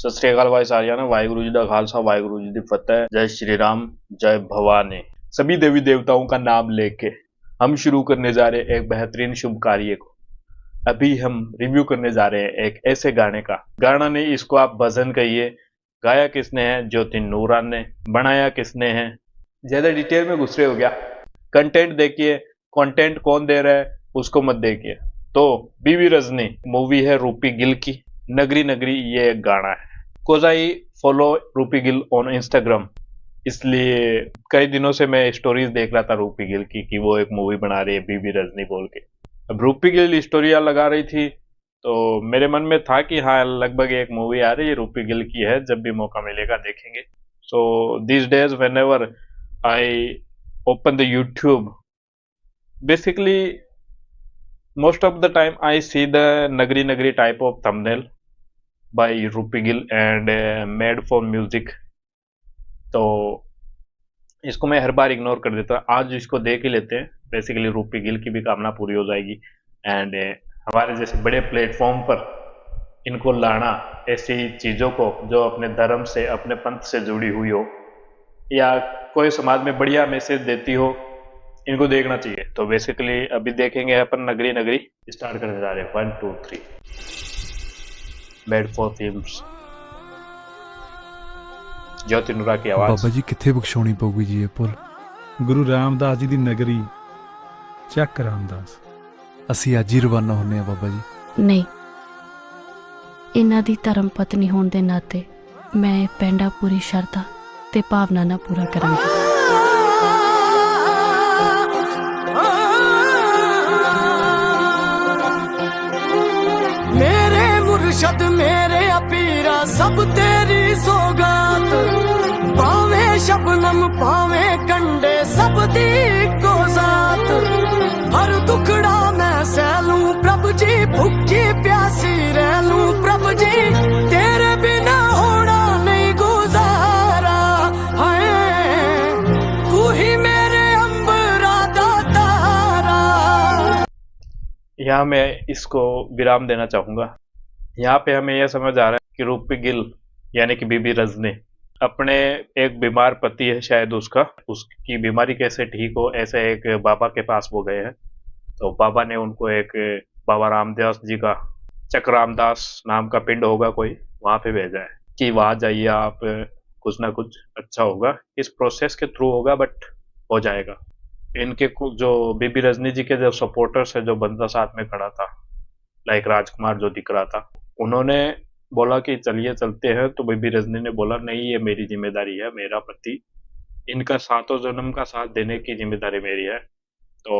सत श्री अकाल भाई सारिया ने वाहिगुरु जी का खालसा वाहिगुरु जी की फतेह। जय श्री राम जय भवानी। सभी देवी देवताओं का नाम लेके हम शुरू करने जा रहे हैं एक बेहतरीन शुभ कार्य को। अभी हम रिव्यू करने जा रहे हैं एक ऐसे गाने का। गाना नहीं, इसको आप भजन कहिए। गाया किसने है? ज्योति नूरान ने। बनाया किसने है? ज्यादा डिटेल में घुस रहे हो गया। कंटेंट देखिए, कंटेंट कौन दे रहा है उसको मत देखिए। तो बीबी रजनी मूवी है रूपी गिल की। नगरी नगरी ये एक गाना है। कोज आई फॉलो रूपी गिल ऑन इंस्टाग्राम, इसलिए कई दिनों से मैं स्टोरीज देख रहा था रूपी गिल की कि वो एक मूवी बना रही है बीबी रजनी बोल के। अब रूपी गिल स्टोरिया लगा रही थी तो मेरे मन में था कि हाँ लगभग एक मूवी आ रही है रूपी गिल की है, जब भी मौका मिलेगा देखेंगे। So this days when ever I open the YouTube, basically most of the time I see the Nagri Nagri type of thumbnail by Rupi Gill and made for music। तो इसको मैं हर बार इग्नोर कर देता हूँ, आज इसको देख ही लेते हैं। बेसिकली रूपी गिल की भी कामना पूरी हो जाएगी एंड हमारे जैसे बड़े प्लेटफॉर्म पर इनको लाना, ऐसी चीज़ों को जो अपने धर्म से अपने पंथ से जुड़ी हुई हो या कोई समाज में बढ़िया मैसेज देती हो, इनको देखना चाहिए। तो बेसिकली अभी देखेंगे अपन नगरी नगरी। स्टार्ट करने जा रहे हैं 1 2 3। मेड फॉर फिल्म्स, ज्योति नूरा की आवाज। बाबा जी किथे बख्शाउणी पऊगी जी ये पुल? गुरु रामदास जी दी नगरी ਚੱਕ ਰਾਮਦਾਸ। ਅਸੀਂ ਅੱਜ ਹੀ ਰਵਾਨਾ ਹੁੰਨੇ ਆ ਬਾਬਾ ਜੀ। ਨਹੀਂ, ਇਹਨਾਂ ਦੀ ਧਰਮ ਪਤਨੀ ਹੋਣ ਦੇ ਨਾਤੇ ਮੈਂ ਇਹ ਪੈਂਡਾ ਪੂਰੀ ਸ਼ਰਧਾ ਤੇ ਭਾਵਨਾ ਨਾਲ ਪੂਰਾ ਕਰਾਂਗੀ। मेरे मुर्शद मेरे अपीरा सब तेरी सौगात, पावे शबनम पावे कंडे सब दी को जात। हर दुखड़ा मैं सहलूं प्रभु जी, भुखी प्यासी रहलूं प्रभु जी, तेरे बिना होना नहीं गुजारा। हाय तू ही मेरे अंबरा दा तारा। यहाँ मैं इसको विराम देना चाहूंगा। यहाँ पे हमें यह समझ आ रहा है कि रूपी गिल यानी कि बीबी रजनी अपने एक बीमार पति है शायद, उसकी बीमारी कैसे ठीक हो, ऐसे एक बाबा के पास वो गए हैं। तो बाबा ने उनको एक बाबा रामदास जी का, चक रामदास नाम का पिंड होगा कोई, वहां पे भेजा है कि वहां जाइए आप, कुछ ना कुछ अच्छा होगा। इस प्रोसेस के थ्रू होगा बट हो जाएगा। इनके जो बीबी रजनी जी के जो सपोर्टर्स है, जो बंदा साथ में खड़ा था लाइक राजकुमार जो दिख रहा था, उन्होंने बोला कि चलिए चलते हैं। तो बीबी रजनी ने बोला नहीं, ये मेरी जिम्मेदारी है, मेरा पति, इनका सातों जन्म का साथ देने की जिम्मेदारी मेरी है। तो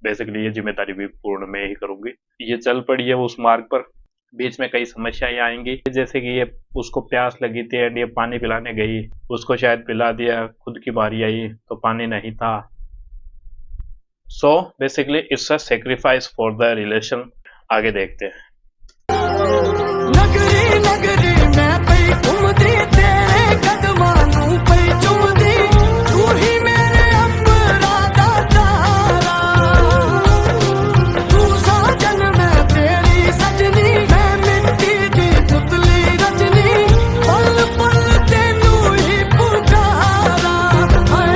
बेसिकली ये जिम्मेदारी भी पूर्ण मैं ही करूंगी। ये चल पड़ी है उस मार्ग पर। बीच में कई समस्याएं आएंगी, जैसे कि ये उसको प्यास लगी थी एंड ये पानी पिलाने गई, उसको शायद पिला दिया, खुद की बारी आई तो पानी नहीं था। So basically it's a sacrifice for the relation. आगे देखते हैं। नगरी नगरी मैं पई घूमदी, तेरे कदमां नूं पई चुमदी, तू ही मेरे अंबरा दा तारा। तू साजन मैं तेरी सजनी, मैं मिट्टी दी पुतली रजनी, पल पल तेनू ही पुकारा। हाय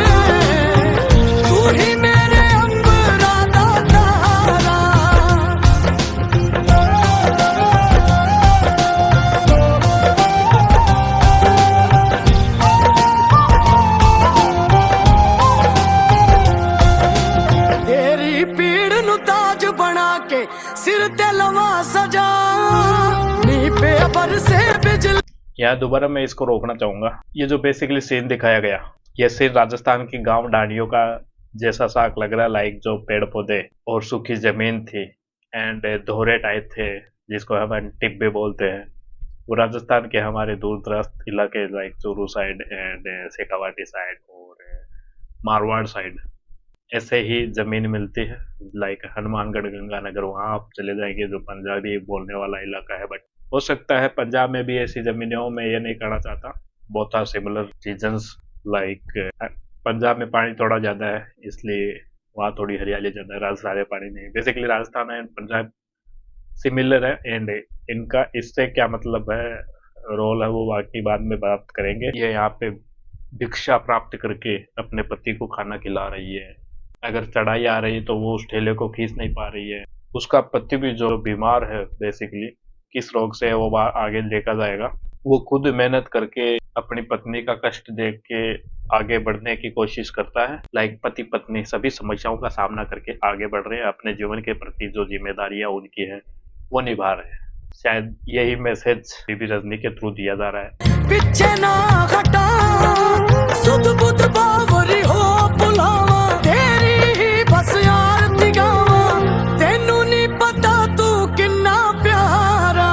तू ही मेरे अंबरा दा तारा। तेरी पीड़ नु ताज बना के सिर ते लवा सजा, नी पे बरसे बिजली। यहाँ दोबारा मैं इसको रोकना चाहूंगा। ये जो बेसिकली सीन दिखाया गया, ये सीन राजस्थान की गांव डांडियों का जैसा साक लग रहा है, लाइक जो पेड़ पौधे और सूखी जमीन थी एंड दोहरे टाइप थे जिसको हम टिब्बे बोलते हैं। वो राजस्थान के हमारे दूर दराज इलाके like Churu side and Shekhawati side और मारवाड़ साइड ऐसे ही जमीन मिलती है। लाइक हनुमानगढ़ गंगानगर वहाँ आप चले जाएंगे जो पंजाबी बोलने वाला इलाका है, बट हो सकता है पंजाब में भी ऐसी जमीनें हो। मैं ये नहीं कहना चाहता, बहुत are similar reasons. Like Punjab में पानी थोड़ा ज़्यादा है इसलिए वहाँ थोड़ी हरियाली ज़्यादा है, राजस्थान में पानी नहीं। Basically Rajasthan and Punjab similar है एंड इनका इससे क्या मतलब है, रोल है वो बाकी बाद में बात करेंगे। ये यहाँ पे भिक्षा प्राप्त करके अपने पति को खाना खिला रही है। अगर चढ़ाई आ रही है तो वो उस ठेले को खींच नहीं पा रही है। उसका पति भी जो बीमार है, बेसिकली किस रोग से है वो आगे देखा जाएगा। वो खुद मेहनत करके अपनी पत्नी का कष्ट देख के आगे बढ़ने की कोशिश करता है। लाइक पति पत्नी सभी समस्याओं का सामना करके आगे बढ़ रहे हैं, अपने जीवन के प्रति जो जिम्मेदारियां उनकी हैं वो निभा रहे हैं। शायद यही मैसेज बीबी रजनी के थ्रू दिया जा रहा है। पीछे ना हटा सुध बुध बावरी हो बुलावा तेरी ही बस यार दिगावा तेनू नहीं पता तू किन्ना प्यारा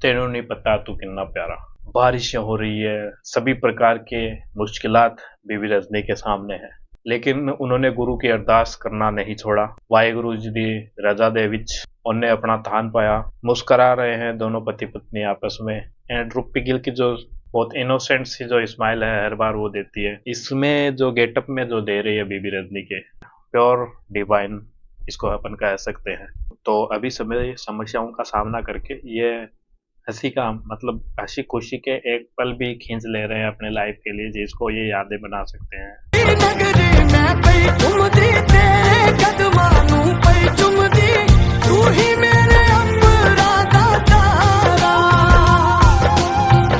तेनू नहीं पता तू कितना प्यारा। बारिशें हो रही है, सभी प्रकार के मुश्किलात बीबी रजनी के सामने हैं, लेकिन उन्होंने गुरु की अरदास करना नहीं छोड़ा। वाहेगुरु जी दी रजा दे विच उन्हें अपना थान पाया। मुस्करा रहे हैं दोनों पति पत्नी आपस में। एंड रूपी गिल की जो बहुत इनोसेंट सी जो स्माइल है हर बार वो देती है। इसमें जो गेटअप में जो दे रही है बीबी रजनी के, प्योर डिवाइन इसको अपन कह सकते हैं। तो अभी समय समस्याओं का सामना करके ये हंसी का मतलब हंसी खुशी के एक पल भी खींच ले रहे हैं अपने लाइफ के लिए, जिसको ये यादें बना सकते हैं। नगरी मैं पई घूमदी तेरे कदमां नूं पई चुमदी तू ही मेरे अंबरा दा तारा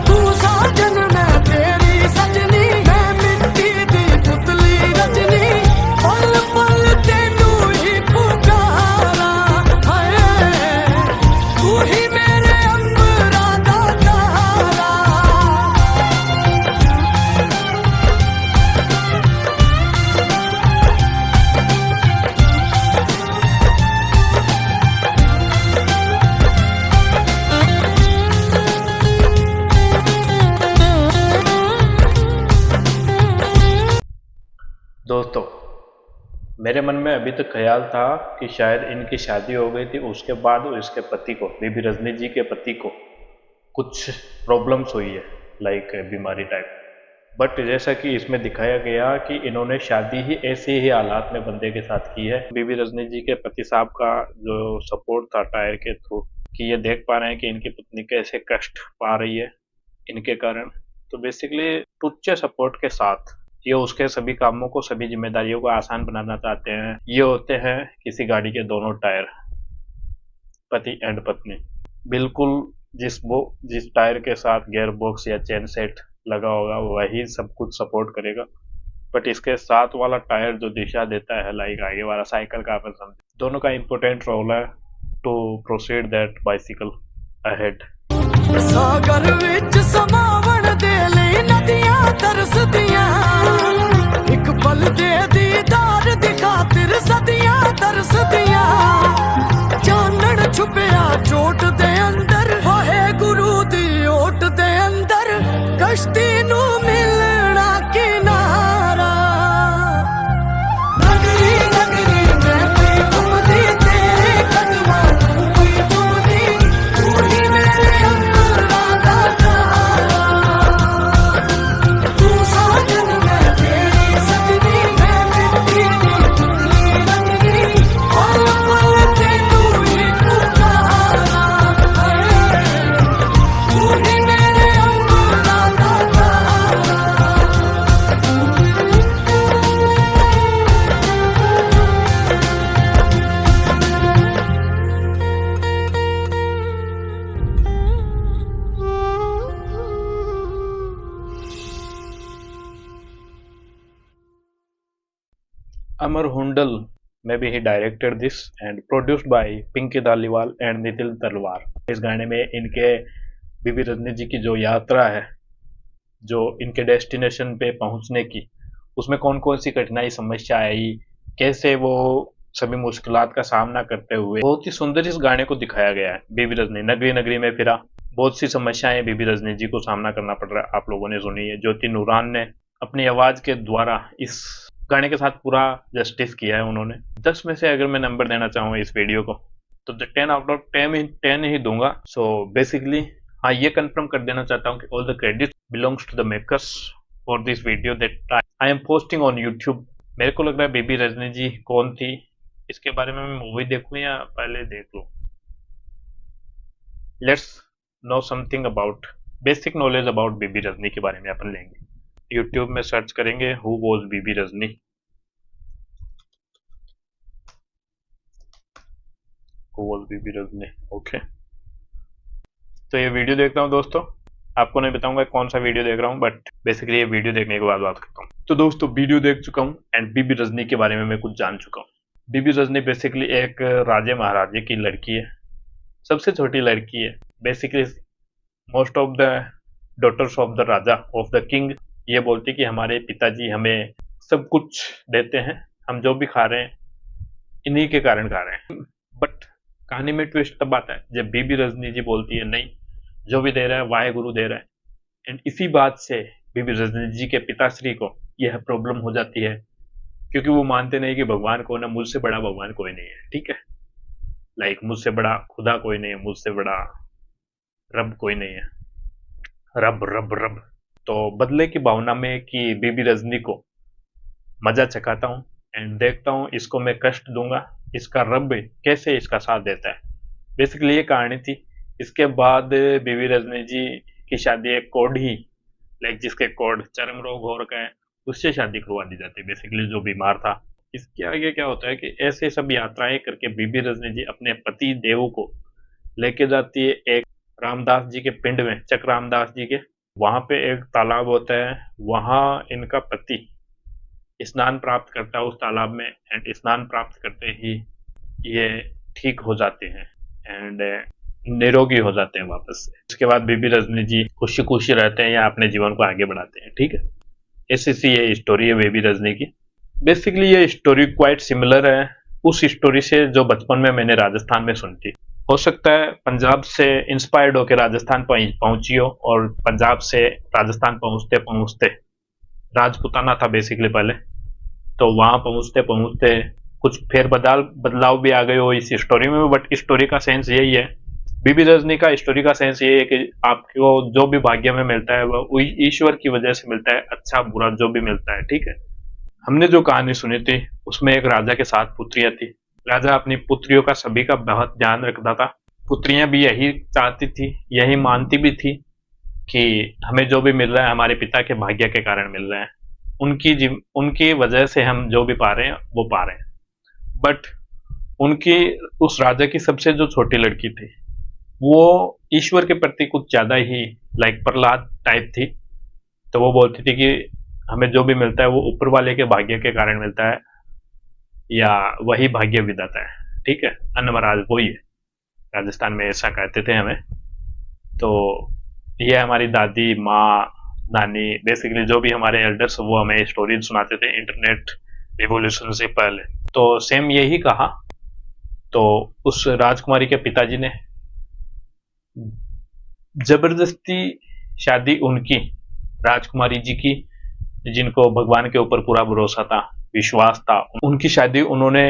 तू साजन मैं तेरी सजनी मैं मिट्टी दी पुतली रजनी पल पल तेनू ही पुकारा हाय तू ही मेरे अंबरा दा तारा दोस्तों, मेरे मन में अभी तक ख्याल था कि शायद इनकी शादी हो गई थी, उसके बाद इसके पति को, बीबी रजनी जी के पति को कुछ प्रॉब्लम्स हुई है, लाइक बीमारी टाइप। बट जैसा कि इसमें दिखाया गया कि इन्होंने शादी ही ऐसे ही हालात में बंदे के साथ की है। बीबी रजनी जी के पति साहब का जो सपोर्ट था टायर के थ्रू, कि ये देख पा रहे हैं कि इनकी पत्नी कैसे कष्ट पा रही है इनके कारण, तो बेसिकली तुच्छ सपोर्ट के साथ ये उसके सभी कामों को, सभी जिम्मेदारियों को आसान बनाना चाहते हैं। ये होते हैं किसी गाड़ी के दोनों टायर, पति एंड पत्नी। बिल्कुल जिस टायर के साथ गियर बॉक्स या चेन सेट लगा होगा वही सब कुछ सपोर्ट करेगा, बट इसके साथ वाला टायर जो दिशा देता है, लाइक आगे वाला साइकिल का अपन समझे, दोनों का इंपॉर्टेंट रोल है to proceed that bicycle ahead. सागर विच समावण दे लई नदियां तरसदियां एक पल दे दीदार दी खातिर सदियां तरसदियां चानण छुपिया चोट दे अंदर होए गुरु दी ओट दे अंदर कश्ती नू मिलना किनारा नगरी नगरी मैं पई घूमदी तेरे कदमां नूं पई चुमदी तू ही मेरे अंबरा दा तारा तू साजन मैं तेरी सजनी मैं मिट्टी दी पुतली रजनी पल पल तेनू ही पुकारा हाय तू ही मेरे अंबरा दा तारा अमर हुंडल में भी ही directed this and produced by Pinky Dhaliwal and Nitin Talwar. इस गाने में इनके बीबी रजनी जी की जो यात्रा है, जो इनके डेस्टिनेशन पे पहुंचने की, उसमें कौन कौन सी कठिनाई समस्या आई, कैसे वो सभी मुश्किलात का सामना करते हुए, बहुत ही सुंदर इस गाने को दिखाया गया है। बीबी रजनी नगरी नगरी में फिरा, बहुत सी समस्याएं बीबी रजनी जी को सामना करना पड़ रहा है, आप लोगों ने सुनी है। ज्योति नूरान ने अपनी आवाज के द्वारा इस गाने के साथ पूरा जस्टिस किया है उन्होंने। 10 में से अगर मैं नंबर देना चाहूँ इस वीडियो को तो 10 आउट ऑफ 10 ही दूंगा। सो बेसिकली हाँ, ये कंफर्म कर देना चाहता हूँ कि all the credit belongs to the makers for this video that I am posting on YouTube. मेरे को लग रहा है बीबी रजनी जी कौन थी, इसके बारे में मैं मूवी देखूं या पहले देख लूं। Let's know something about basic knowledge about Bibi Rajni के बारे में अपन लेंगे। यूट्यूब में सर्च करेंगे who was Bibi Rajni. Who was Bibi Rajni, okay. तो ये वीडियो देख रहा हूँ दोस्तों, आपको नहीं बताऊंगा कौन सा वीडियो देख रहा हूँ, बट बेसिकली ये वीडियो देखने के बाद बात करता हूँ। तो दोस्तों वीडियो देख चुका हूँ एंड बीबी रजनी के बारे में मैं कुछ जान चुका हूँ। बीबी रजनी बेसिकली एक राजे महाराजे की लड़की है, सबसे छोटी लड़की है। Basically most of the daughters of the raja of the king ये बोलती कि हमारे पिताजी हमें सब कुछ देते हैं, हम जो भी खा रहे हैं इन्हीं के कारण खा रहे हैं। बट कहानी में ट्विस्ट तब आता है जब बीबी रजनी जी बोलती है नहीं, जो भी दे रहा है वाहेगुरु दे रहा है। एंड इसी बात से बीबी रजनी जी के पिताश्री को यह प्रॉब्लम हो जाती है, क्योंकि वो मानते नहीं कि भगवान को ना, मुझसे बड़ा भगवान कोई नहीं है, ठीक है। लाइक मुझसे बड़ा खुदा कोई नहीं है, मुझसे बड़ा रब कोई नहीं है, रब रब रब। तो बदले की भावना में कि बीबी रजनी को मजा चखाता हूँ एंड देखता हूँ इसको मैं कष्ट दूंगा, इसका रब कैसे इसका साथ देता है। बेसिकली ये कहानी थी। इसके बाद बीबी रजनी जी की शादी एक कोढ़ी, लाइक जिसके कोढ़ चर्म रोग हो रखा है, उससे शादी करवा दी जाती है, बेसिकली जो बीमार था। इसके आगे क्या होता है कि ऐसे सब यात्राएं करके बीबी रजनी जी अपने पति देव को लेके जाती है एक रामदास जी के पिंड में, चक रामदास जी के। वहां पे एक तालाब होता है, वहां इनका पति स्नान प्राप्त करता है उस तालाब में एंड स्नान प्राप्त करते ही ये ठीक हो जाते हैं एंड निरोगी हो जाते हैं वापस से। उसके बाद बीबी रजनी जी खुशी खुशी रहते हैं या अपने जीवन को आगे बढ़ाते हैं, ठीक है। ऐसी सी ये स्टोरी है बेबी रजनी की। बेसिकली ये स्टोरी क्वाइट सिमिलर है उस स्टोरी से जो बचपन में मैंने राजस्थान में सुनी थी। हो सकता है पंजाब से इंस्पायर्ड होकर राजस्थान पहुंची हो, और पंजाब से राजस्थान पहुंचते पहुंचते, राजपुताना था बेसिकली पहले, तो वहां पहुंचते पहुंचते कुछ फेर बदलाव भी आ गए हो इस स्टोरी में। बट स्टोरी का सेंस यही है, बीबी रजनी का स्टोरी का सेंस ये है कि आपको जो भी भाग्य में मिलता है वो ईश्वर की वजह से मिलता है, अच्छा बुरा जो भी मिलता है, ठीक है। हमने जो कहानी सुनी थी उसमें एक राजा के 7 पुत्रियां थी। राजा अपनी पुत्रियों का सभी का बहुत ध्यान रखता था। पुत्रियां भी यही चाहती थी, यही मानती भी थी कि हमें जो भी मिल रहा है हमारे पिता के भाग्य के कारण मिल रहा है, उनकी वजह से हम जो भी पा रहे हैं वो पा रहे हैं। बट उनकी उस राजा की सबसे जो छोटी लड़की थी वो ईश्वर के प्रति कुछ ज्यादा ही लाइक प्रहलाद टाइप थी। तो वो बोलती थी कि हमें जो भी मिलता है वो ऊपर वाले के भाग्य के कारण मिलता है, या वही भाग्य विधाता है, ठीक है। अन्न महाराज वही है, राजस्थान में ऐसा कहते थे हमें। तो ये हमारी दादी, माँ, नानी, बेसिकली जो भी हमारे एल्डर्स वो हमें स्टोरी सुनाते थे इंटरनेट रिवॉल्यूशन से पहले। तो सेम यही कहा। तो उस राजकुमारी के पिताजी ने जबरदस्ती शादी उनकी राजकुमारी जी की, जिनको भगवान के ऊपर पूरा भरोसा था, विश्वास था, उनकी शादी उन्होंने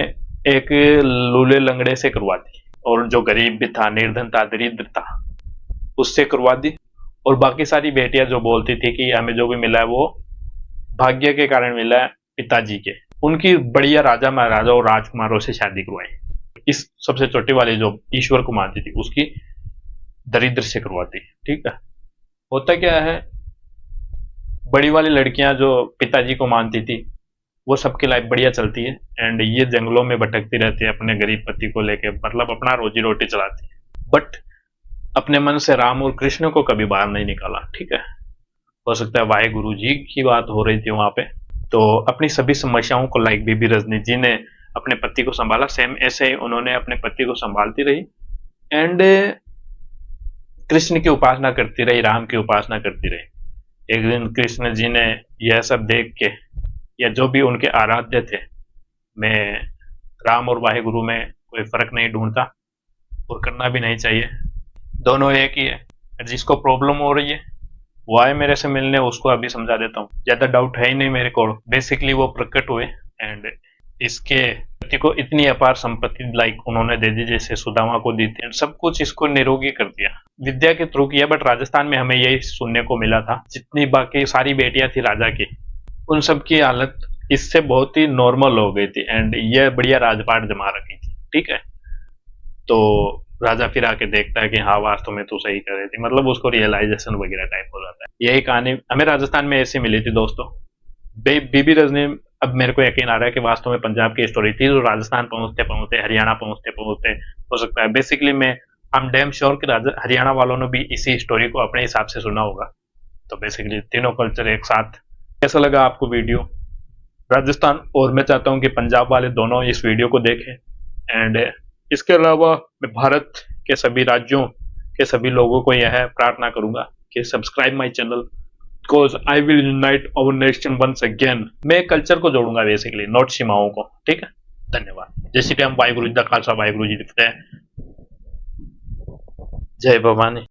एक लूले लंगड़े से करवा दी, और जो गरीब भी था, निर्धन था, दरिद्र था, उससे करवा दी। और बाकी सारी बेटियां जो बोलती थी कि हमें जो भी मिला है वो भाग्य के कारण मिला है पिताजी के, उनकी बढ़िया राजा महाराजा और राजकुमारों से शादी करवाई। इस सबसे छोटी वाली जो ईश्वर को मानती थी उसकी दरिद्र से करवाती, ठीक है। होता क्या है, बड़ी वाली लड़कियां जो पिताजी को मानती थी वो सबकी लाइफ बढ़िया चलती है एंड ये जंगलों में भटकती रहती है अपने गरीब पति को लेके, मतलब अपना रोजी रोटी चलाती है। बट अपने मन से राम और कृष्ण को कभी बाहर नहीं निकाला, ठीक है। हो सकता है वाहेगुरु जी की बात हो रही थी वहां पे। तो अपनी सभी समस्याओं को लाइक बीबी रजनी जी ने अपने पति को संभाला, सेम ऐसे ही उन्होंने अपने पति को संभालती रही एंड कृष्ण की उपासना करती रही, राम की उपासना करती रही। एक दिन कृष्ण जी ने यह सब देख के, या जो भी उनके आराध्य थे, मैं राम और वाहेगुरु में कोई फर्क नहीं ढूंढता और करना भी नहीं चाहिए, दोनों एक ही है। जिसको प्रॉब्लम हो रही है वो आए मेरे से मिलने, उसको अभी समझा देता हूँ, ज्यादा डाउट है ही नहीं मेरे को। बेसिकली वो प्रकट हुए एंड इसके पति को इतनी अपार संपत्ति लाइक उन्होंने दे दी जैसे सुदामा को दी थी, सब कुछ इसको निरोगी कर दिया, विद्या के थ्रू किया। बट राजस्थान में हमें यही सुनने को मिला था, जितनी बाकी सारी बेटियां थी राजा की, उन सब की हालत इससे बहुत ही नॉर्मल हो गई थी एंड ये बढ़िया राजपाट जमा रखी थी, ठीक है। तो राजा फिर आके देखता है कि हाँ वास्तव में तू सही कर रही थी, मतलब उसको रियलाइजेशन वगैरह टाइप हो जाता है। यही कहानी हमें राजस्थान में ऐसी मिली थी दोस्तों। बीबी रजनी, अब मेरे को यकीन आ रहा है कि वास्तव में पंजाब की स्टोरी थी, तो राजस्थान पहुंचते पहुंचते हरियाणा पहुंचते पहुंचते हो सकता है। बेसिकली मैं आई एम डैम श्योर कि हरियाणा वालों ने भी इसी स्टोरी को अपने हिसाब से सुना होगा। तो बेसिकली तीनों कल्चर एक साथ। कैसा लगा आपको वीडियो राजस्थान, और मैं चाहता हूं कि पंजाब वाले दोनों इस वीडियो को देखें। एंड इसके अलावा मैं भारत के सभी राज्यों के सभी लोगों को यह प्रार्थना करूंगा कि subscribe my channel, because I will unite our nation once again. मैं कल्चर को जोड़ूंगा बेसिकली, नॉट सीमाओं को। ठीक है, धन्यवाद। जय श्री राम, वाहिगुरु जी का खालसा, वाहिगुरु जी की फतेह, जय भवानी।